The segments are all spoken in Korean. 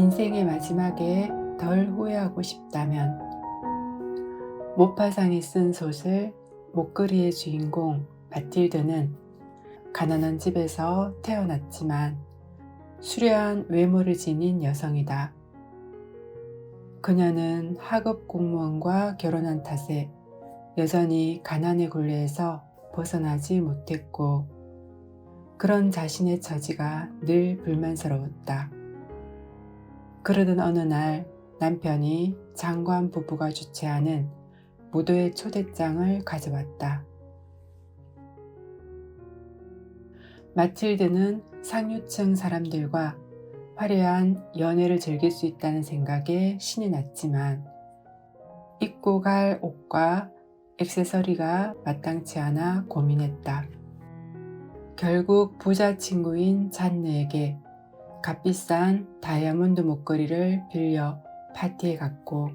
인생의 마지막에 덜 후회하고 싶다면 모파상이 쓴 소설 목걸이의 주인공 마틸드는 가난한 집에서 태어났지만 수려한 외모를 지닌 여성이다. 그녀는 하급 공무원과 결혼한 탓에 여전히 가난의 굴레에서 벗어나지 못했고 그런 자신의 처지가 늘 불만스러웠다. 그러던 어느 날 남편이 장관 부부가 주최하는 무도회 초대장을 가져왔다. 마틸드는 상류층 사람들과 화려한 연애를 즐길 수 있다는 생각에 신이 났지만 입고 갈 옷과 액세서리가 마땅치 않아 고민했다. 결국 부자 친구인 잔느에게 값비싼 다이아몬드 목걸이를 빌려 파티에 갔고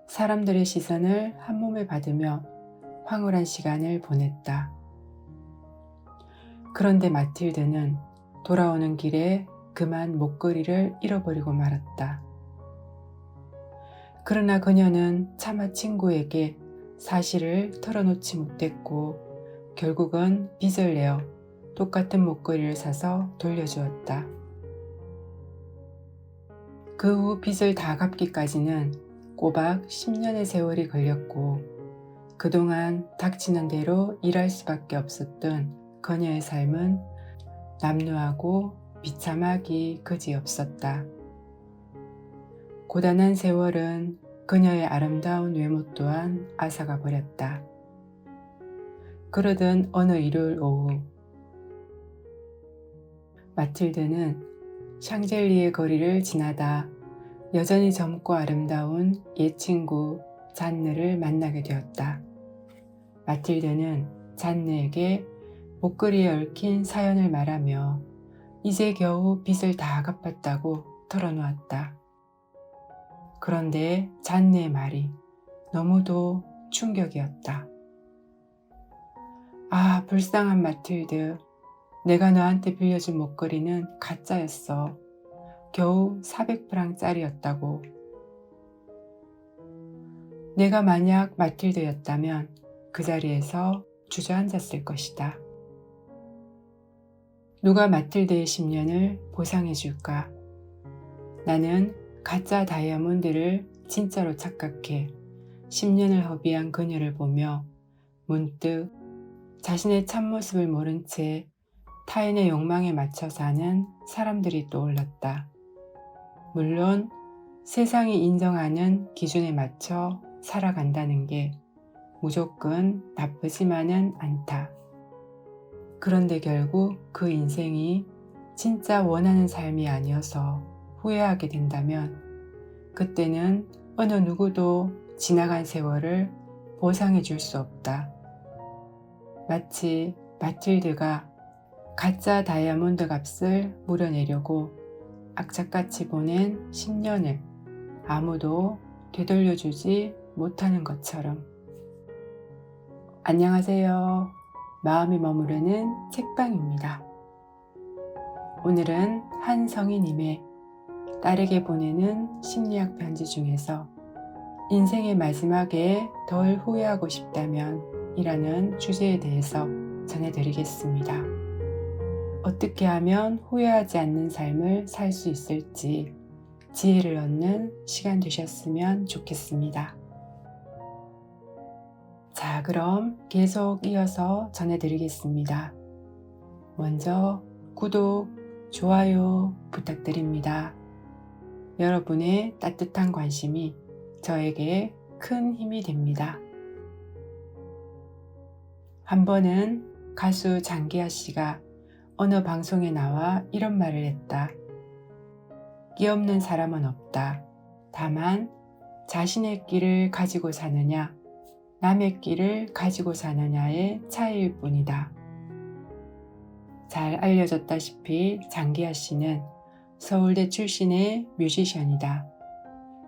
사람들의 시선을 한몸에 받으며 황홀한 시간을 보냈다. 그런데 마틸드는 돌아오는 길에 그만 목걸이를 잃어버리고 말았다. 그러나 그녀는 차마 친구에게 사실을 털어놓지 못했고 결국은 빚을 내어 똑같은 목걸이를 사서 돌려주었다. 그 후 빚을 다 갚기까지는 꼬박 10년의 세월이 걸렸고 그동안 닥치는 대로 일할 수밖에 없었던 그녀의 삶은 남루하고 비참하기 그지없었다. 고단한 세월은 그녀의 아름다운 외모 또한 앗아가 버렸다. 그러던 어느 일요일 오후 마틸드는 샹젤리에 거리를 지나다 여전히 젊고 아름다운 옛 친구 잔느를 만나게 되었다. 마틸드는 잔느에게 목걸이에 얽힌 사연을 말하며 이제 겨우 빚을 다 갚았다고 털어놓았다. 그런데 잔느의 말이 너무도 충격이었다. 아, 불쌍한 마틸드. 내가 너한테 빌려준 목걸이는 가짜였어. 겨우 400프랑짜리였다고. 내가 만약 마틸드였다면 그 자리에서 주저앉았을 것이다. 누가 마틸드의 10년을 보상해 줄까? 나는 가짜 다이아몬드를 진짜로 착각해 10년을 허비한 그녀를 보며 문득 자신의 참모습을 모른 채 타인의 욕망에 맞춰 사는 사람들이 떠올랐다. 물론 세상이 인정하는 기준에 맞춰 살아간다는 게 무조건 나쁘지만은 않다. 그런데 결국 그 인생이 진짜 원하는 삶이 아니어서 후회하게 된다면 그때는 어느 누구도 지나간 세월을 보상해 줄 수 없다. 마치 마틸드가 가짜 다이아몬드 값을 물어내려고 악착같이 보낸 10년을 아무도 되돌려주지 못하는 것처럼. 안녕하세요. 마음이 머무르는 책방입니다. 오늘은 한 성인님의 딸에게 보내는 심리학 편지 중에서 인생의 마지막에 덜 후회하고 싶다면 이라는 주제에 대해서 전해드리겠습니다. 어떻게 하면 후회하지 않는 삶을 살 수 있을지 지혜를 얻는 시간 되셨으면 좋겠습니다. 자, 그럼 계속 이어서 전해드리겠습니다. 먼저 구독, 좋아요 부탁드립니다. 여러분의 따뜻한 관심이 저에게 큰 힘이 됩니다. 한 번은 가수 장기하 씨가 어느 방송에 나와 이런 말을 했다. 끼 없는 사람은 없다. 다만 자신의 끼를 가지고 사느냐, 남의 끼를 가지고 사느냐의 차이일 뿐이다. 잘 알려졌다시피 장기하 씨는 서울대 출신의 뮤지션이다.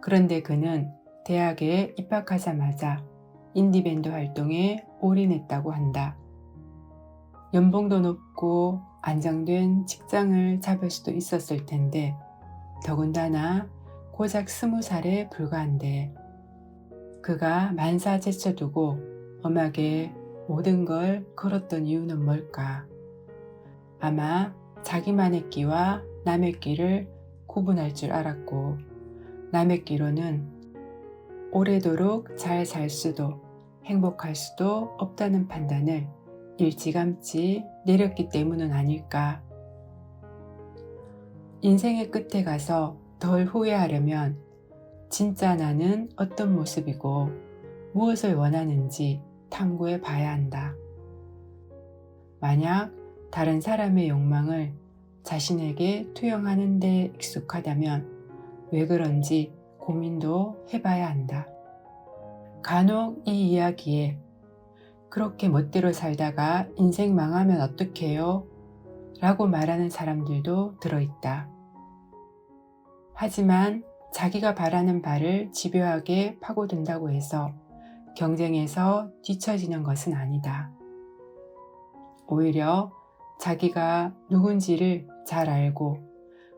그런데 그는 대학에 입학하자마자 인디밴드 활동에 올인했다고 한다. 연봉도 높고 안정된 직장을 잡을 수도 있었을 텐데 더군다나 고작 20살에 불과한데 그가 만사 제쳐두고 엄하게 모든 걸 걸었던 이유는 뭘까? 아마 자기만의 끼와 남의 끼를 구분할 줄 알았고 남의 끼로는 오래도록 잘 살 수도 행복할 수도 없다는 판단을 일찌감치 내렸기 때문은 아닐까. 인생의 끝에 가서 덜 후회하려면 진짜 나는 어떤 모습이고 무엇을 원하는지 탐구해 봐야 한다. 만약 다른 사람의 욕망을 자신에게 투영하는 데 익숙하다면 왜 그런지 고민도 해봐야 한다. 간혹 이 이야기에 그렇게 멋대로 살다가 인생 망하면 어떡해요? 라고 말하는 사람들도 들어있다. 하지만 자기가 바라는 바를 집요하게 파고든다고 해서 경쟁에서 뒤처지는 것은 아니다. 오히려 자기가 누군지를 잘 알고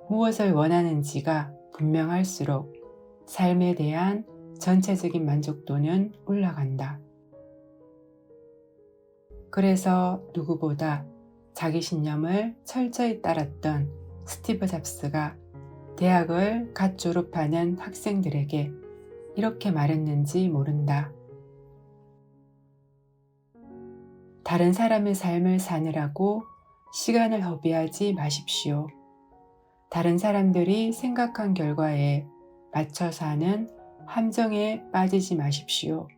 무엇을 원하는지가 분명할수록 삶에 대한 전체적인 만족도는 올라간다. 그래서 누구보다 자기 신념을 철저히 따랐던 스티브 잡스가 대학을 갓 졸업하는 학생들에게 이렇게 말했는지 모른다. 다른 사람의 삶을 사느라고 시간을 허비하지 마십시오. 다른 사람들이 생각한 결과에 맞춰 사는 함정에 빠지지 마십시오.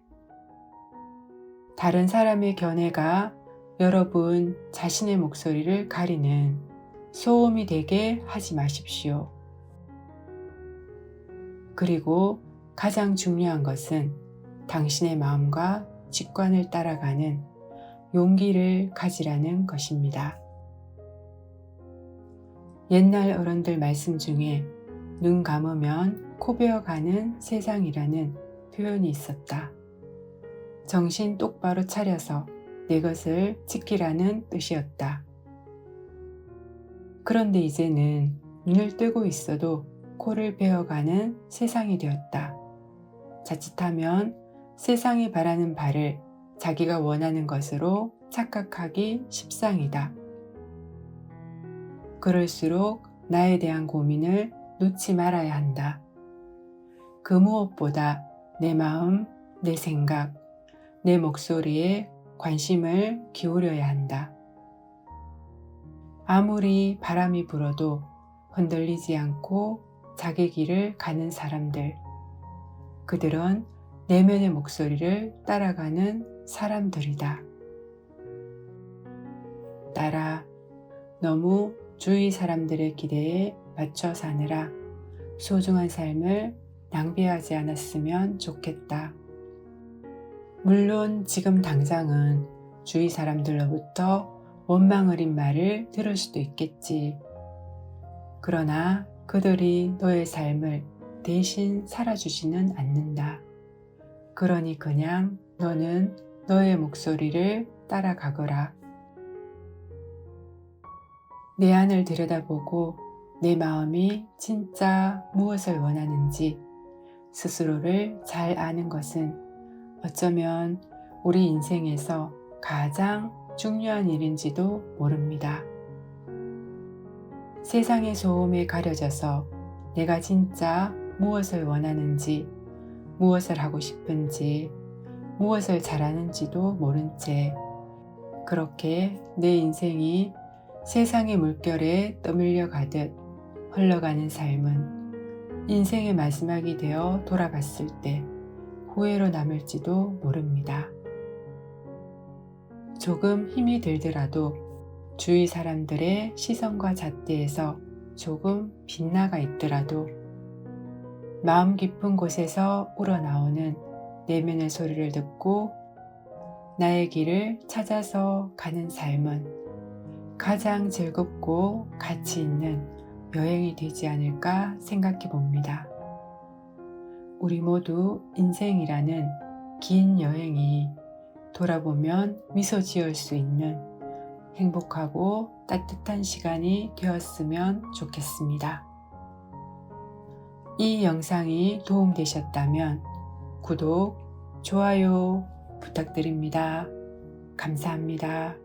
다른 사람의 견해가 여러분 자신의 목소리를 가리는 소음이 되게 하지 마십시오. 그리고 가장 중요한 것은 당신의 마음과 직관을 따라가는 용기를 가지라는 것입니다. 옛날 어른들 말씀 중에 눈 감으면 코 베어가는 세상이라는 표현이 있었다. 정신 똑바로 차려서 내 것을 지키라는 뜻이었다. 그런데 이제는 눈을 뜨고 있어도 코를 베어가는 세상이 되었다. 자칫하면 세상이 바라는 바를 자기가 원하는 것으로 착각하기 십상이다. 그럴수록 나에 대한 고민을 놓지 말아야 한다. 그 무엇보다 내 마음, 내 생각, 내 목소리에 관심을 기울여야 한다. 아무리 바람이 불어도 흔들리지 않고 자기 길을 가는 사람들, 그들은 내면의 목소리를 따라가는 사람들이다. 따라 너무 주위 사람들의 기대에 맞춰 사느라 소중한 삶을 낭비하지 않았으면 좋겠다. 물론 지금 당장은 주위 사람들로부터 원망 어린 말을 들을 수도 있겠지. 그러나 그들이 너의 삶을 대신 살아주지는 않는다. 그러니 그냥 너는 너의 목소리를 따라가거라. 내 안을 들여다보고 내 마음이 진짜 무엇을 원하는지 스스로를 잘 아는 것은 어쩌면 우리 인생에서 가장 중요한 일인지도 모릅니다. 세상의 소음에 가려져서 내가 진짜 무엇을 원하는지, 무엇을 하고 싶은지, 무엇을 잘하는지도 모른 채 그렇게 내 인생이 세상의 물결에 떠밀려 가듯 흘러가는 삶은 인생의 마지막이 되어 돌아봤을 때 후회로 남을지도 모릅니다. 조금 힘이 들더라도 주위 사람들의 시선과 잣대에서 조금 빗나가 있더라도 마음 깊은 곳에서 우러나오는 내면의 소리를 듣고 나의 길을 찾아서 가는 삶은 가장 즐겁고 가치 있는 여행이 되지 않을까 생각해 봅니다. 우리 모두 인생이라는 긴 여행이 돌아보면 미소 지을 수 있는 행복하고 따뜻한 시간이 되었으면 좋겠습니다. 이 영상이 도움되셨다면 구독, 좋아요 부탁드립니다. 감사합니다.